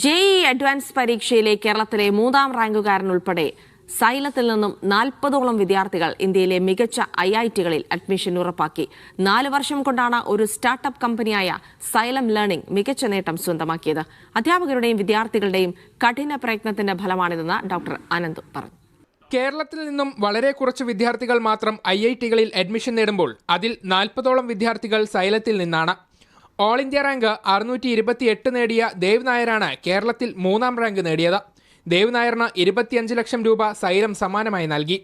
JEE advance പരീക്ഷയിലെ കേരളത്തിലെ 3ാം റാങ്കുകാരനുൾപ്പെടെ സൈലത്തിൽ നിന്നും 40ഓളം വിദ്യാർത്ഥികൾ ഇന്ത്യയിലെ മികച്ച ഐഐടികളിൽ അഡ്മിഷൻ ഉറപ്പാക്കി. 4 വർഷം കൊണ്ടാണ് ഒരു സ്റ്റാർട്ടപ്പ് കമ്പനിയായ സൈലം ലേണിംഗ് മികച്ച നേട്ടം സ്വന്തമാക്കിയത്. അധ്യാപകരുടെയും വിദ്യാർത്ഥികളുടെയും കഠിന പ്രയത്നത്തിന്റെ ഫലമാണിതെന്ന് ഡോക്ടർ അനന്ത് പറഞ്ഞു. കേരളത്തിൽ നിന്നും വളരെ കുറച്ച് വിദ്യാർത്ഥികൾ മാത്രം ഐഐടികളിൽ അഡ്മിഷൻ നേടുമ്പോൾ അതിൽ 40ഓളം വിദ്യാർത്ഥികൾ സൈലത്തിൽ നിന്നാണ്. ഓൾ ഇന്ത്യ റാങ്ക് 628 നേടിയ ദേവ് നായരാണ് കേരളത്തിൽ 3ാം റാങ്ക് നേടിയത്. ദേവ് നായറിന് 25 ലക്ഷം രൂപ സൈലം സമ്മാനമായി നൽകി.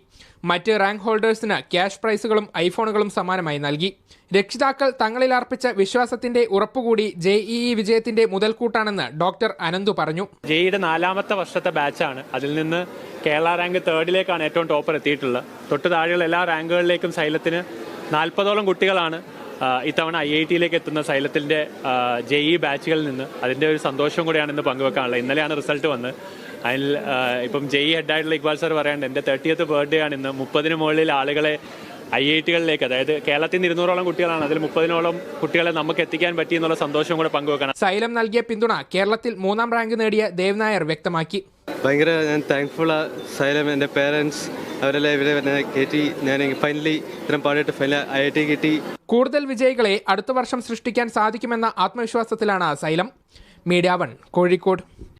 മറ്റ് റാങ്ക് ഹോൾഡേഴ്സിന് ക്യാഷ് പ്രൈസുകളും ഐഫോണുകളും സമ്മാനമായി നൽകി. രക്ഷിതാക്കൾ തങ്ങളിൽ അർപ്പിച്ച വിശ്വാസത്തിന്റെ ഉറപ്പുകൂടി ജെഇഇ വിജയത്തിന്റെ മുതൽക്കൂട്ടാണെന്ന് ഡോക്ടർ അനന്തു പറഞ്ഞു. ജെഇയുടെ 4ാമത്തെ വർഷത്തെ ബാച്ചാണ്. അതിൽ നിന്ന് കേരള റാങ്ക് 3ഡിലേക്കാണ് ഏറ്റവും ടോപ്പർ എത്തിയിട്ടുള്ളത്. തൊട്ട് താഴെയുള്ള എല്ലാ റാങ്കുകളിലേക്കും സൈലത്തിന് 40ഓളം കുട്ടികളാണ് ഇത്തവണ ഐഐടിയിലേക്ക് എത്തുന്ന സൈലത്തിൻ്റെ ജെഇ ബാച്ചുകളിൽ നിന്ന്. അതിൻ്റെ ഒരു സന്തോഷം കൂടിയാണ് ഇന്ന് പങ്കുവെക്കാനുള്ളത്. ഇന്നലെയാണ് റിസൾട്ട് വന്നത്. അതിൽ ഇപ്പം ജെഇ ഹെഡായിട്ടുള്ള ഇക്ബാൽ സാർ പറയാണ്ട് എൻ്റെ 30th ബർത്ത്ഡേ ആണ് ഇന്ന്. 30-ന് മുകളിൽ ആളുകളെ ഐഐടികളിലേക്ക്, അതായത് കേരളത്തിൽ നിന്ന് 200ഓളം കുട്ടികളാണ്, അതിൽ 30-നോളം കുട്ടികളെ നമുക്ക് എത്തിക്കാൻ പറ്റിയെന്നുള്ള സന്തോഷം കൂടെ പങ്കുവെക്കണം. സൈലം നൽകിയ പിന്തുണ കേരളത്തിൽ 3ാം റാങ്ക് നേടിയ ദേവ് നായർ വ്യക്തമാക്കി. ഭയങ്കര ഞാൻ താങ്ക്ഫുള്ളാണ്. സൈലം, എൻ്റെ പേരൻസ് അവരെല്ലാം ഇവിടെ കയറ്റി. ഞാൻ ഫൈനലി ഇത്രയും പാടിയിട്ട് ഫൈനൽ ഐഐടി കിട്ടി. കൂടുതൽ വിജയികളെ അടുത്ത വർഷം സൃഷ്ടിക്കാൻ സാധിക്കുമെന്ന ആത്മവിശ്വാസത്തിലാണ് സൈലം. മീഡിയ 1 കോഴിക്കോട്.